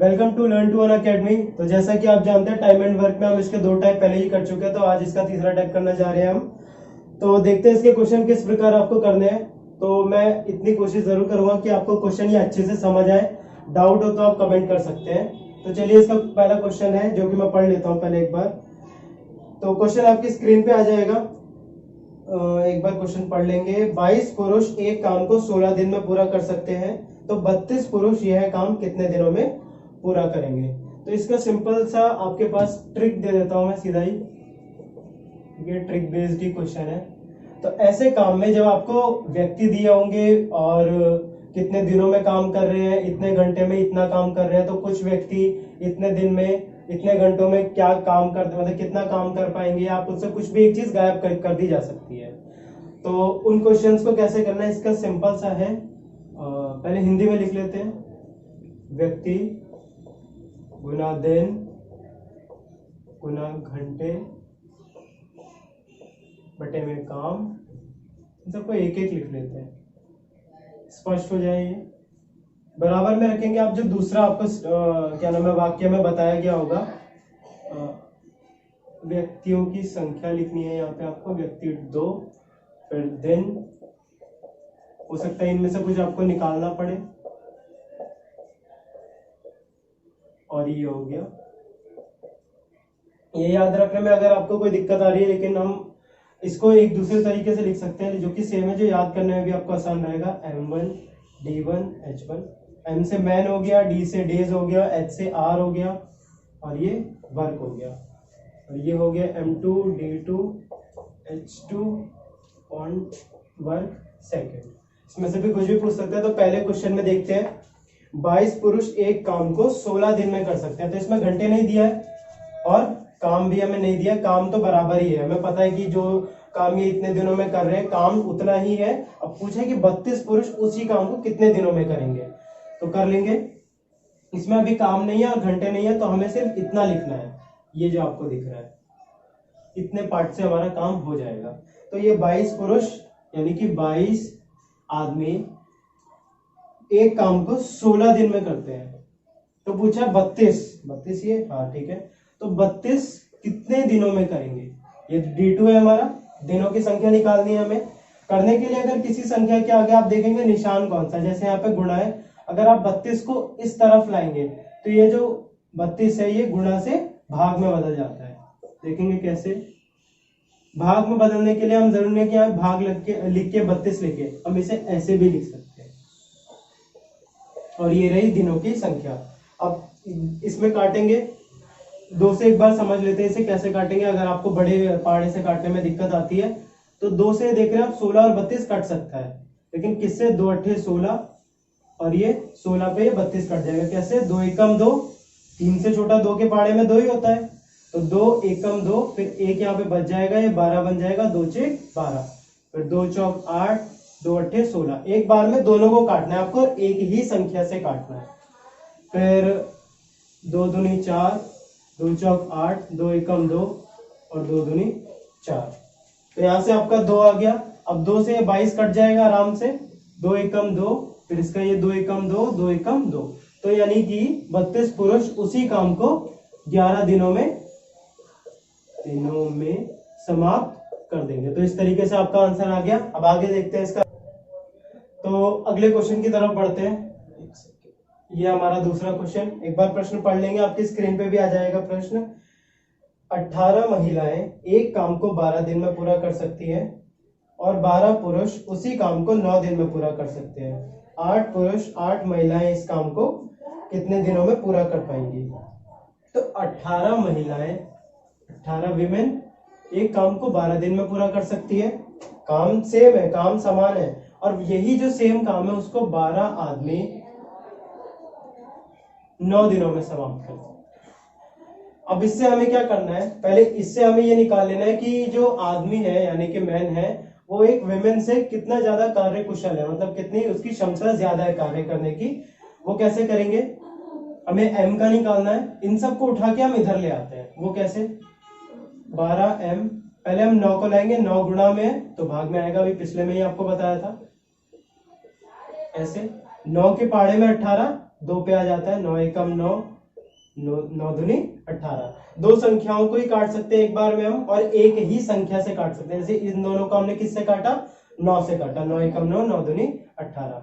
Welcome to learn to Unacademy. तो जैसा कि आप जानते हैं टाइम एंड वर्क में हम इसके 2 टाइप पहले ही कर चुके हैं, तो आज इसका तीसरा टाइप करना जा रहे हैं हम। तो देखते हैं इसके क्वेश्चन किस प्रकार आपको करने हैं। तो मैं इतनी कोशिश जरूर करूंगा कि आपको क्वेश्चन ये अच्छे से समझ आए। डाउट हो तो आप कमेंट कर सकते हैं। तो चलिए इसका पहला क्वेश्चन है जो कि मैं पढ़ लेता हूँ पहले एक बार। तो क्वेश्चन आपकी स्क्रीन पे आ जाएगा। एक बार क्वेश्चन पढ़ लेंगे। 22 पुरुष एक काम को 16 दिन में पूरा कर सकते हैं, तो 32 पुरुष यह काम कितने दिनों में पूरा करेंगे। तो इसका सिंपल सा आपके पास ट्रिक दे देता हूं मैं सीधा ही। ये ट्रिक बेस्ड ही क्वेश्चन है। तो ऐसे काम में जब आपको व्यक्ति दिए होंगे और कितने दिनों में काम कर रहे हैं, इतने घंटे में इतना काम कर रहे हैं, तो कुछ व्यक्ति इतने दिन में इतने घंटों में क्या काम करते, मतलब कितना काम कर पाएंगे, आप उससे कुछ भी एक चीज गायब कर दी जा सकती है। तो उन क्वेश्चंस को कैसे करना है, इसका सिंपल सा है। पहले हिंदी में लिख लेते हैं। व्यक्ति गुना दिन गुना घंटे बटे में काम, इन सबको एक एक लिख लेते हैं, स्पष्ट हो जाए। ये बराबर में रखेंगे आप जो दूसरा आपको क्या नाम है वाक्य में बताया गया होगा। व्यक्तियों की संख्या लिखनी है यहाँ पे आपको, व्यक्ति 2, फिर दिन। हो सकता है इनमें से कुछ आपको निकालना पड़े, और ये हो गया। ये याद रखने में अगर आपको कोई दिक्कत आ रही है, लेकिन हम इसको एक दूसरे तरीके से लिख सकते हैं जो कि सेम है, जो याद करने में भी आपको आसान रहेगा। M1 D1 H1। M से मैन हो गया, D से डेज हो गया, H से R हो गया, और ये वर्क हो गया, और ये हो गया M2 D2 H2 on work second. इसमें से भी कुछ भी पूछ सकते हैं। तो पहले क्वेश्चन में देखते हैं। 22 पुरुष एक काम को 16 दिन में कर सकते हैं। तो इसमें घंटे नहीं दिया है और काम भी हमें नहीं दिया। काम तो बराबर ही है, हमें पता है कि जो काम ये इतने दिनों में कर रहे हैं काम उतना ही है। अब पूछे कि 32 पुरुष उसी काम को कितने दिनों में करेंगे, तो कर लेंगे। इसमें अभी काम नहीं है और घंटे नहीं है, तो हमें सिर्फ इतना लिखना है। ये जो आपको दिख रहा है, इतने पार्ट से हमारा काम हो जाएगा। तो ये 22 पुरुष यानी कि 22 आदमी एक काम को 16 दिन में करते हैं। तो पूछा 32 ये, हाँ ठीक है। तो 32 कितने दिनों में करेंगे। ये D2 है हमारा, दिनों की संख्या निकालनी है हमें। करने के लिए अगर किसी संख्या के आगे आप देखेंगे निशान कौन सा, जैसे यहाँ पे गुणा है, अगर आप 32 को इस तरफ लाएंगे तो ये जो 32 है ये गुणा से भाग में बदल जाता है। देखेंगे कैसे। भाग में बदलने के लिए हम जरूरी है कि यहाँ भाग लिख के 32 लिखे, हम इसे ऐसे भी लिख सकते हैं। और ये रही दिनों की संख्या। अब इसमें काटेंगे 2 से एक बार समझ लेते हैं इसे कैसे काटेंगे। अगर आपको बड़े पहाड़े से काटने में दिक्कत आती है तो 2 से देख रहे हैं आप 16 और 32 कट सकता है, लेकिन किससे, 2 अट्ठे 16 और ये 16 पे ये 32 कट जाएगा। कैसे, 2 एकम 2, 3 से छोटा 2 के पहाड़े में 2 ही होता है, तो 2 एकम 2, फिर एक यहाँ पे बच जाएगा, ये 12 बन जाएगा, 2 चेक 12, फिर 2 चौक 8, 2 अट्ठे 16। एक बार में दोनों को काटना है आपको, एक ही संख्या से काटना है। फिर 2 दूनी 4, 2 चौक 8, 2 एकम 2 और 2 दूनी 4। तो यहां से आपका 2 आ गया। अब 2 से 22 कट जाएगा आराम से, 2 एकम 2, फिर इसका ये 2 एकम 2, 2 एकम 2। तो यानी कि 32 पुरुष उसी काम को 11 दिनों में समाप्त कर देंगे। तो इस तरीके से आपका आंसर आ गया। अब आगे देखते हैं इसका। तो अगले क्वेश्चन की तरफ बढ़ते हैं। ये हमारा दूसरा क्वेश्चन, एक बार प्रश्न पढ़ लेंगे, आपकी स्क्रीन पे भी आ जाएगा प्रश्न। 18 महिलाएं एक काम को 12 दिन में पूरा कर सकती हैं और 12 पुरुष उसी काम को 9 दिन में पूरा कर सकते हैं। 8 पुरुष 8 महिलाएं इस काम को कितने दिनों में पूरा कर पाएंगी। तो 18 महिलाएं, 18 विमेन एक काम को 12 दिन में पूरा कर सकती है। काम सेम है, काम समान है, और यही जो सेम काम है उसको 12 आदमी 9 दिनों में समाप्त कर। अब इससे हमें क्या करना है, पहले इससे हमें ये निकाल लेना है कि जो आदमी है यानी कि मैन है वो एक विमेन से कितना ज्यादा कार्य कुशल है, मतलब कितनी उसकी क्षमता ज्यादा है कार्य करने की। वो कैसे करेंगे, हमें M का निकालना है। इन सबको उठा के हम इधर ले आते हैं। वो कैसे, 12M, पहले हम 9 को लाएंगे, 9 गुणा में है तो भाग में आएगा, अभी पिछले में ही आपको बताया था। ऐसे 9 के पहाड़े में 18, 2 पे आ जाता है, 9 एकम 9, 9 दूनी 18। दो संख्याओं को ही काट सकते हैं एक बार में हम, और एक ही संख्या से काट सकते हैं। जैसे इन दोनों को हमने किससे काटा, 9 से काटा, 9 एकम 9, 9 दूनी 18।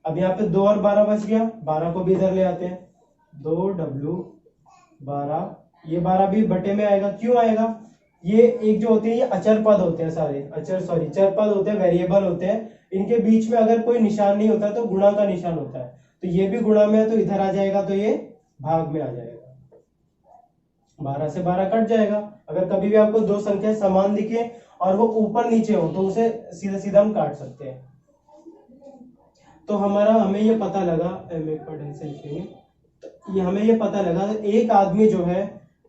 अब यहाँ पे 2 और 12 बच गया, 12 को भी इधर ले आते हैं, 2w 12, ये 12 भी बटे में आएगा। क्यों आएगा, ये एक जो होते हैं ये अचर पद होते हैं, सारे चर पद होते हैं, वेरिएबल होते हैं, इनके बीच में अगर कोई निशान नहीं होता तो गुणा का निशान होता है, तो ये भी गुणा में है तो इधर आ जाएगा, तो ये भाग में आ जाएगा, 12 से 12 कट जाएगा। अगर कभी भी आपको दो संख्या समान दिखे और वो ऊपर नीचे हो तो उसे सीधा सीधा हम काट सकते हैं। तो हमें ये पता लगा, ये हमें ये पता लगा एक आदमी जो है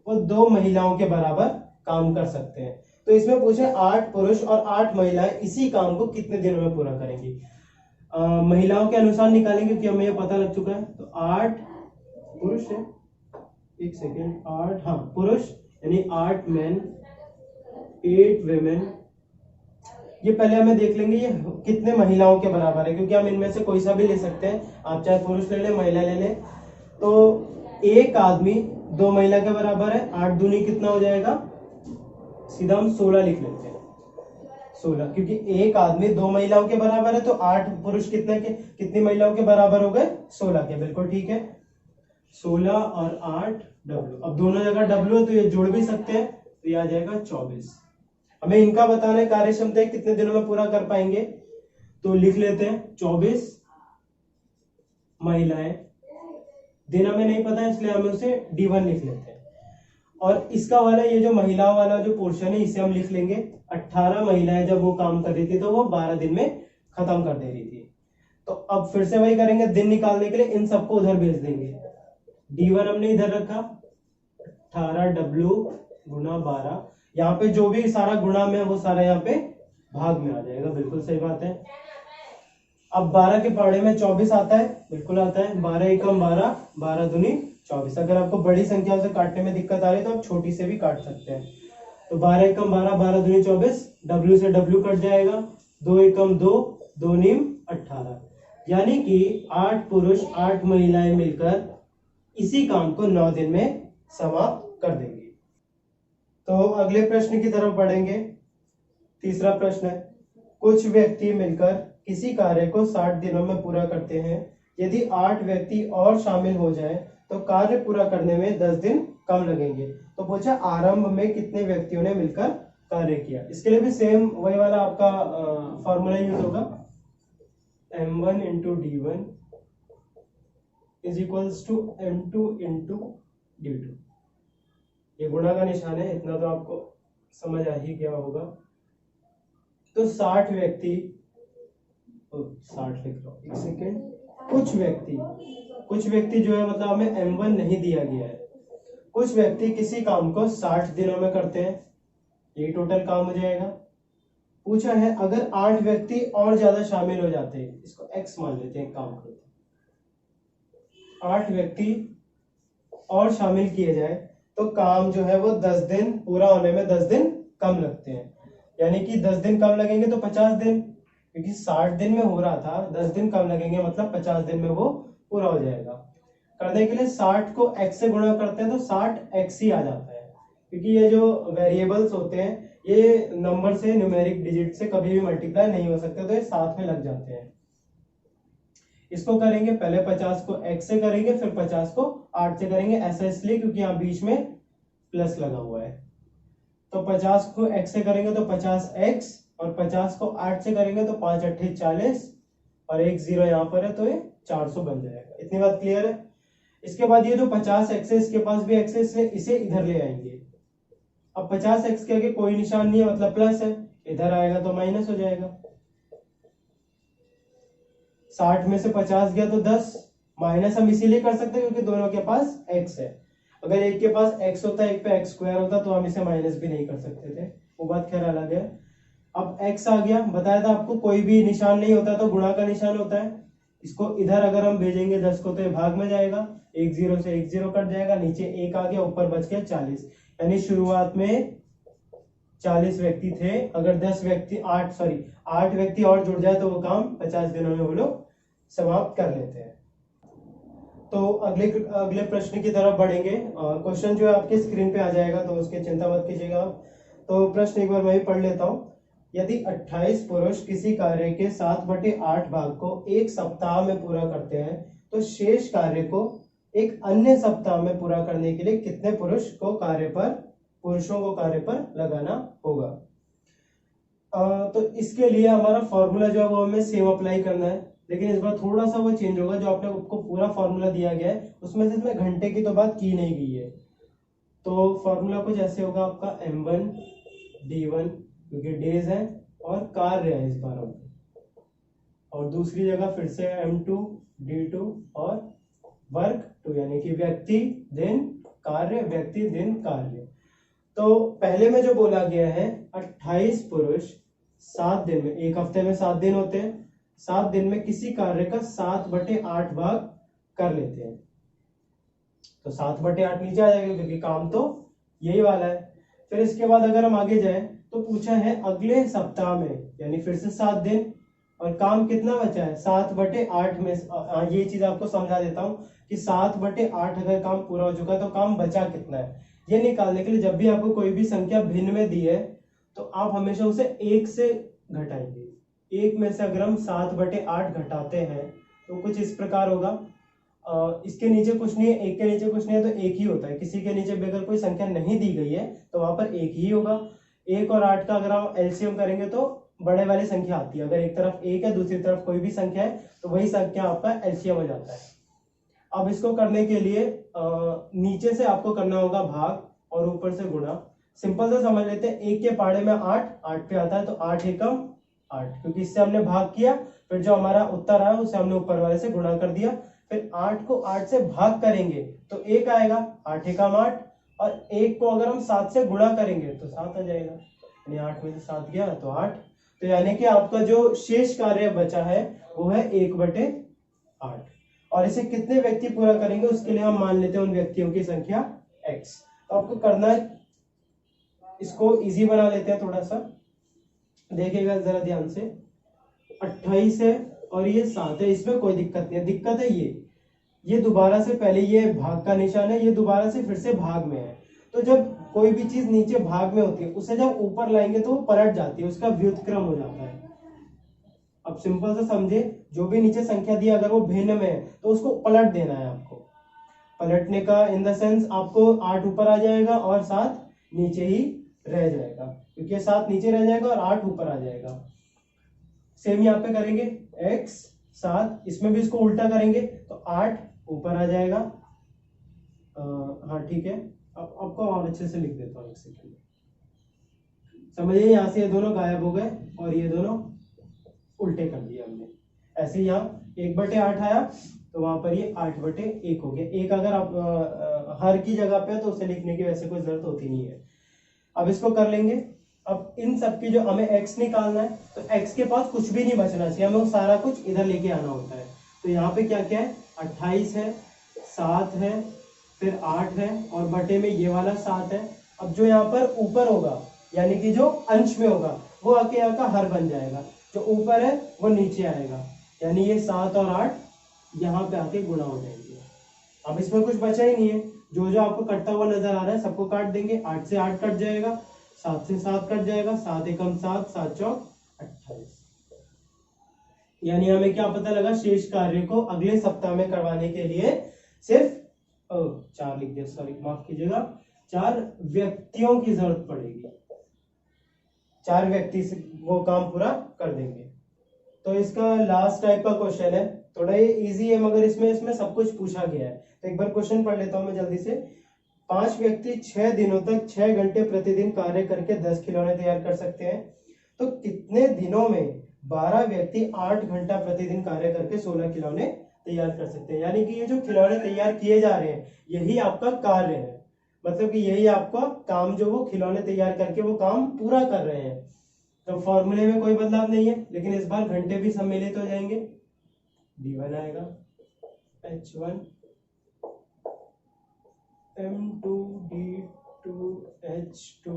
वो 2 महिलाओं के बराबर काम कर सकते हैं। तो इसमें पूछे 8 पुरुष और 8 महिलाएं इसी काम को कितने दिनों में पूरा करेंगी। महिलाओं के अनुसार निकालेंगे क्योंकि हमें ये पता लग चुका है। तो 8 पुरुष है, एक सेकेंड, 8 हाँ पुरुष यानी 8 मेन 8 वेमेन। ये पहले हमें देख लेंगे ये कितने महिलाओं के बराबर है, क्योंकि हम इनमें से कोई सा भी ले सकते हैं, आप चाहे पुरुष ले ले महिला ले ले। तो एक आदमी 2 महिला के बराबर है, 8 दूनी कितना हो जाएगा, सीधा हम 16 लिख लेते हैं, 16, क्योंकि एक आदमी 2 महिलाओं के बराबर है, तो 8 पुरुष कितनी महिलाओं के बराबर हो गए, 16 के, बिल्कुल ठीक है। 16 और 8 डब्ल्यू, अब दोनों जगह डब्ल्यू है तो ये जोड़ भी सकते हैं, तो ये आ जाएगा 24। हमें इनका बताना है कार्य क्षमता कितने दिनों में पूरा कर पाएंगे, तो लिख लेते हैं 24 महिलाएं, दिन हमें नहीं पता है इसलिए हमें उसे D1 लिख लेते हैं। और इसका वाला ये जो महिलाओं वाला जो पोर्शन है इसे हम लिख लेंगे 18 महिलाएं जब वो काम कर रही थी तो वो 12 दिन में खत्म कर दे रही थी। तो अब फिर से वही करेंगे, दिन निकालने के लिए इन सबको उधर भेज देंगे। D1 हमने इधर रखा, 18W गुना 12, यहाँ पे जो भी सारा गुणा में है वो सारा यहाँ पे भाग में आ जाएगा, बिल्कुल सही बात है। अब 12 के पहाड़े में 24 आता है, बिल्कुल आता है, 12 एकम 12, 12 दूनी 24। अगर आपको बड़ी संख्या से काटने में दिक्कत आ रही है तो आप छोटी से भी काट सकते हैं। तो 12 एकम 12, 12 दूनी 24, W से W कट जाएगा, 2 एकम 2, 2 नीम 18, यानी कि 8 पुरुष 8 महिलाएं मिलकर इसी काम को 9 दिन में समाप्त कर देंगे। तो अगले प्रश्न की तरफ बढ़ेंगे। तीसरा प्रश्न है, कुछ व्यक्ति मिलकर किसी कार्य को 60 दिनों में पूरा करते हैं। यदि 8 व्यक्ति और शामिल हो जाएं तो कार्य पूरा करने में 10 दिन कम लगेंगे। तो पूछा आरंभ में कितने व्यक्तियों ने मिलकर कार्य किया। इसके लिए भी सेम वही वाला आपका फॉर्मूला यूज होगा, M1 into D1 is equals to M2 into D2। ये गुणा का निशान है, इतना तो आपको समझ आ ही गया होगा। तो 60 व्यक्ति, 60 लिख रहा हूं, एक सेकेंड, कुछ व्यक्ति जो है मतलब हमें M1 नहीं दिया गया है, कुछ व्यक्ति किसी काम को 60 दिनों में करते हैं, ये टोटल काम हो जाएगा। पूछा है अगर 8 व्यक्ति और ज्यादा शामिल हो जाते हैं, इसको X मान लेते हैं, काम करते हैं, 8 व्यक्ति और शामिल किए जाए तो काम जो है वो 10 दिन पूरा होने में 10 दिन कम लगते हैं, यानी कि 10 दिन कम लगेंगे तो 50 दिन, क्योंकि 60 दिन में हो रहा था, 10 दिन कम लगेंगे मतलब 50 दिन में वो पूरा हो जाएगा। करने के लिए 60 को x से गुणा करते हैं तो 60x ही आ जाता है, क्योंकि ये जो वेरिएबल्स होते हैं ये नंबर से, न्यूमेरिक डिजिट से कभी भी मल्टीप्लाई नहीं हो सकते, तो ये साथ में लग जाते हैं। इसको करेंगे पहले 50 को x से करेंगे, फिर 50 को 8 से करेंगे, ऐसा इसलिए क्योंकि यहाँ बीच में प्लस लगा हुआ है। तो 50 को x से करेंगे तो 50x, और 50 को 8 से करेंगे तो 5 8 40, और एक 0 यहाँ पर है तो ये 400 बन जाएगा। इतनी बात क्लियर है। इसके बाद ये जो 50x है इसके पास भी x है, इसलिए इसे इधर ले आएंगे। अब 50x के आगे कोई निशान नहीं है मतलब प्लस है, इधर आएगा तो माइनस हो जाएगा। 60 में से 50 गया तो 10, माइनस हम इसीलिए कर सकते हैं क्योंकि दोनों के पास x है। अगर एक के पास x होता, एक पे x स्क्वायर होता तो हम इसे माइनस भी नहीं कर सकते थे, वो बात खैर अलग है। अब x आ गया, बताया था आपको कोई भी निशान नहीं होता तो गुणा का निशान होता है। इसको इधर अगर हम भेजेंगे 10 को तो ये भाग में जाएगा, एक 0 से एक 0 कट जाएगा, नीचे 1 आ गया, ऊपर बच गया 40, यानी शुरुआत में 40 व्यक्ति थे। अगर 8 व्यक्ति और जुड़ जाए तो वो काम 50 दिनों में वो लोग समाप्त कर लेते हैं। तो अगले अगले प्रश्न की तरफ बढ़ेंगे। क्वेश्चन जो है आपके स्क्रीन पे आ जाएगा, तो उसकी चिंता मत कीजिएगा आप। तो प्रश्न एक बार मैं भी पढ़ लेता हूँ। यदि 28 पुरुष किसी कार्य के 7/8 भाग को एक सप्ताह में पूरा करते हैं, तो शेष कार्य को एक अन्य सप्ताह में पूरा करने के लिए कितने पुरुषों को कार्य पर लगाना होगा। तो इसके लिए हमारा फॉर्मूला जो है वो हमें सेम अप्लाई करना है, लेकिन इस बार थोड़ा सा वो चेंज होगा। जो आपने आपको पूरा फॉर्मूला दिया गया है उसमें से इसमें घंटे की तो बात की नहीं गई है। तो फॉर्मूला कुछ ऐसे होगा आपका M1 D1, क्योंकि डेज है और कार्य है इस बार हम, और दूसरी जगह फिर से M2 D2 और वर्क 2, यानी कि व्यक्ति दिन कार्य, व्यक्ति दिन कार्य। तो पहले में जो बोला गया है 28 पुरुष 7 दिन में, एक हफ्ते में 7 दिन होते हैं, 7 दिन में किसी कार्य का 7/8 भाग कर लेते हैं। तो 7/8 नीचे आ जाएगा क्योंकि काम तो यही वाला है। फिर इसके बाद अगर हम आगे जाए तो पूछा है अगले सप्ताह में, यानी फिर से 7 दिन, और काम कितना बचा है 7/8 में। ये चीज आपको समझा देता हूं कि 7/8 अगर काम पूरा हो चुका तो काम बचा कितना है, ये निकालने के लिए जब भी आपको कोई भी संख्या भिन्न में दी है तो आप हमेशा उसे 1 से घटाएंगे। 1 में से अगर हम 7/8 घटाते हैं तो कुछ इस प्रकार होगा। इसके नीचे कुछ नहीं है, 1 के नीचे कुछ नहीं है तो 1 ही होता है। किसी के नीचे भी अगर कोई संख्या नहीं दी गई है तो वहां पर 1 ही होगा। 1 और 8 का अगर हम एलसीएम करेंगे तो बड़े वाली संख्या आती है। अगर एक तरफ 1 है दूसरी तरफ कोई भी संख्या है तो वही संख्या आपका एलसीएम हो जाता है। अब इसको करने के लिए नीचे से आपको करना होगा भाग और ऊपर से गुणा। सिंपल से समझ लेते हैं, 1 के पाड़े में 8 पे आता है, तो 8 एकम 8, क्योंकि इससे हमने भाग किया, फिर जो हमारा उत्तर आया उसे हमने ऊपर वाले से गुणा कर दिया। फिर 8 को 8 से भाग करेंगे तो 1 आएगा, 8 एकम 8, और 1 को अगर हम 7 से गुणा करेंगे तो 7 आ जाएगा, यानी 8 में से 7 गया तो 8। तो यानी कि आपका जो शेष कार्य बचा है वो है 1/8, और इसे कितने व्यक्ति पूरा करेंगे उसके लिए हम मान लेते हैं उन व्यक्तियों की संख्या x। तो आपको करना है, इसको इजी बना लेते हैं थोड़ा सा, देखिएगा जरा ध्यान से। 28 है और ये 7 है, इसमें कोई दिक्कत नहीं है। दिक्कत है ये दोबारा से, पहले ये भाग का निशान है, ये दोबारा से फिर से भाग में है। तो जब कोई भी चीज नीचे भाग में होती है उसे जब ऊपर लाएंगे तो वो पलट जाती है, उसका व्युत्क्रम हो जाता है। अब सिंपल से समझे, जो भी नीचे संख्या दी अगर वो भिन्न में है तो उसको पलट देना है आपको। पलटने का इन द सेंस आपको 8 ऊपर आ जाएगा और 7 नीचे ही रह जाएगा, क्योंकि 7 नीचे रह जाएगा और 8 ऊपर आ जाएगा। सेम यहाँ पे करेंगे x 7, इसमें भी इसको उल्टा करेंगे तो 8 ऊपर आ जाएगा। हाँ ठीक है, अब आपको और अच्छे से लिख देता हूँ, एक सेकंड। समझिए यहाँ से ये दोनों गायब हो गए और ये दोनों उल्टे कर दिए हमने। ऐसे यहाँ 1/8 आया तो वहां पर ये 8/1 हो गया। एक अगर आप हर की जगह पे तो उसे लिखने की वैसे कोई जरूरत होती नहीं है। अब इसको कर लेंगे। अब इन सब की जो हमें x निकालना है तो x के पास कुछ भी नहीं बचना चाहिए, हमें सारा कुछ इधर लेके आना होता है। तो यहाँ पे क्या क्या है, 28 है, 7 है, फिर 8 है और बटे में ये वाला 7 है। अब जो यहाँ पर ऊपर होगा यानी कि जो अंश में होगा वो आके यहाँ का हर बन जाएगा, जो ऊपर है वो नीचे आएगा, यानी ये 7 और 8 यहाँ पे आके गुणा हो जाएंगे। अब इसमें कुछ बचा ही नहीं है, जो जो आपको कटता हुआ नजर आ रहा है सबको काट देंगे। 8 से 8 कट जाएगा, 7 से 7 कट जाएगा, 7 एकम 7, 7 चौक 28। यानी हमें क्या पता लगा, शेष कार्य को अगले सप्ताह में करवाने के लिए सिर्फ 4 लिख दिया, सॉरी माफ कीजिएगा, 4 व्यक्तियों की जरूरत पड़ेगी। 4 व्यक्ति से वो काम पूरा कर देंगे। तो इसका लास्ट टाइप का क्वेश्चन है, थोड़ा ये इजी है मगर इसमें सब कुछ पूछा गया है। तो एक बार क्वेश्चन पढ़ लेता हूं मैं जल्दी से। 5 व्यक्ति 6 दिनों तक 6 घंटे प्रतिदिन कार्य करके 10 खिलौने तैयार कर सकते हैं, तो कितने दिनों में 12 व्यक्ति 8 घंटा प्रतिदिन कार्य करके 16 खिलौने तैयार कर सकते हैं। यानी कि ये जो खिलौने तैयार किए जा रहे हैं यही आपका कार्य है, मतलब कि यही आपका काम, जो वो खिलौने तैयार करके वो काम पूरा कर रहे हैं। तो फॉर्मूले में कोई बदलाव नहीं है, लेकिन इस बार घंटे भी सम्मिलित हो जाएंगे। D1 आएगा, H1 M2 D2 H2।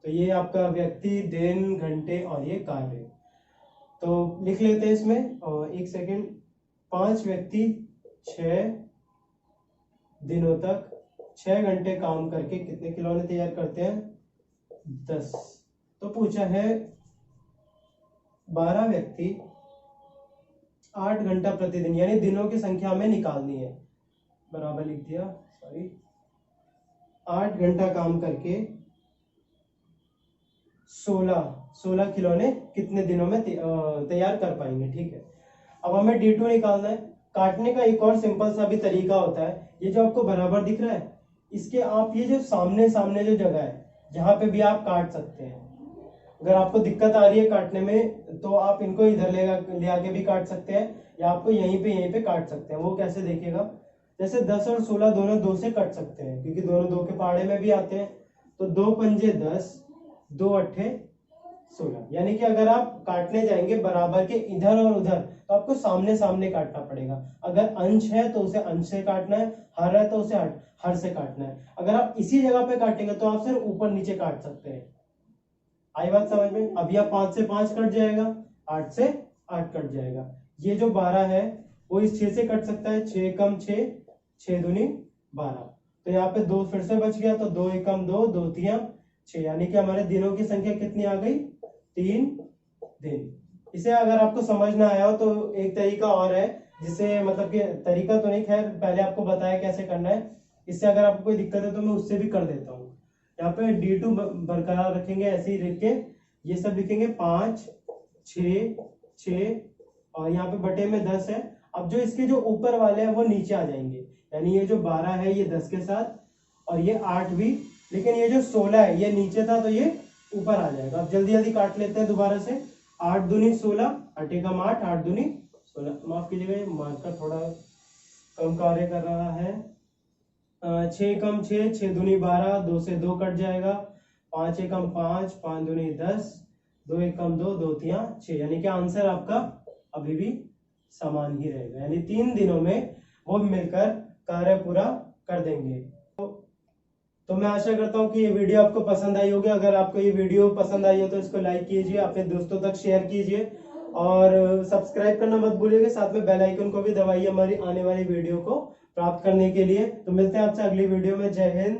तो ये आपका व्यक्ति, दिन, घंटे और ये कार्य। तो लिख लेते हैं इसमें, और एक सेकेंड। 5 व्यक्ति 6 दिनों तक 6 घंटे काम करके कितने खिलौने तैयार करते हैं? 10। तो पूछा है 12 व्यक्ति 8 घंटा प्रतिदिन यानी दिनों की संख्या में निकालनी है, बराबर लिख दिया, सॉरी, 8 घंटा काम करके 16 खिलौने कितने दिनों में तैयार कर पाएंगे। ठीक है, अब हमें D2 निकालना है। काटने का एक और सिंपल सा भी तरीका होता है, ये जो आपको बराबर दिख रहा है इसके आप ये जो सामने सामने जो जगह है जहां पे भी आप काट सकते हैं, अगर आपको दिक्कत आ रही है काटने में तो आप इनको इधर ले आके भी काट सकते हैं या आपको यहीं पे काट सकते हैं। वो कैसे देखिएगा, जैसे 10 और 16 दोनों 2 से कट सकते हैं क्योंकि दोनों 2 के पहाड़े में भी आते हैं। तो 2 पंजे 10, 2 अट्ठे 16, यानी कि अगर आप काटने जाएंगे बराबर के इधर और उधर तो आपको सामने सामने काटना पड़ेगा। अगर अंश है तो उसे अंश से काटना है, हर है तो उसे हर से काटना है। अगर आप इसी जगह पे काटेंगे तो आप सिर्फ ऊपर नीचे काट सकते हैं। आई बात समझ में? अभी आप 5 से 5 कट जाएगा, 8 से 8 कट जाएगा। ये जो 12 है वो इस 6 से कट सकता है, 6 कम 6, 6 दूनी 12। तो यहाँ पे 2 फिर से बच गया, तो 2 एकम 2, 2 तियां 6, यानी कि हमारे दिनों की संख्या कितनी आ गई? 3 दिन। इसे अगर आपको समझ ना आया हो तो एक तरीका और है जिससे, मतलब कि तरीका तो नहीं, खैर पहले आपको बताया कैसे करना है, इससे अगर आपको कोई दिक्कत है तो मैं उससे भी कर देता हूँ। यहाँ पे D2 बरकरार रखेंगे, ऐसे ही लिख के ये सब लिखेंगे 5, 6, 6 और यहाँ पे बटे में 10 है। अब जो इसके जो ऊपर वाले हैं वो नीचे आ जाएंगे, यानी ये जो 12 है ये 10 के साथ और ये 8 भी, लेकिन ये जो 16 है ये नीचे था तो ये ऊपर आ जाएगा। अब जल्दी जल्दी काट लेते हैं दोबारा से। 8 दूनी 16, 8 एकम 8, 8 दूनी 16, माफ कीजिएगा मार्कर थोड़ा कम कार्य कर रहा है। 6 कम 6, 6 दूनी 12, 2 से 2 कट जाएगा, 5 एकम 5, 5 दूनी 10, 2 एकम 2, 2 तियां 6, यानी कि आंसर आपका अभी भी समान ही रहेगा, यानी 3 दिनों में वो मिलकर कार्य पूरा कर देंगे। तो मैं आशा करता हूँ कि ये वीडियो आपको पसंद आई होगी। अगर आपको ये वीडियो पसंद आई हो तो इसको लाइक कीजिए, अपने दोस्तों तक शेयर कीजिए और सब्सक्राइब करना मत भूलिएगा। साथ में बेल आइकन को भी दबाइए हमारी आने वाली वीडियो को प्राप्त करने के लिए। तो मिलते हैं आपसे अगली वीडियो में। जय हिंद।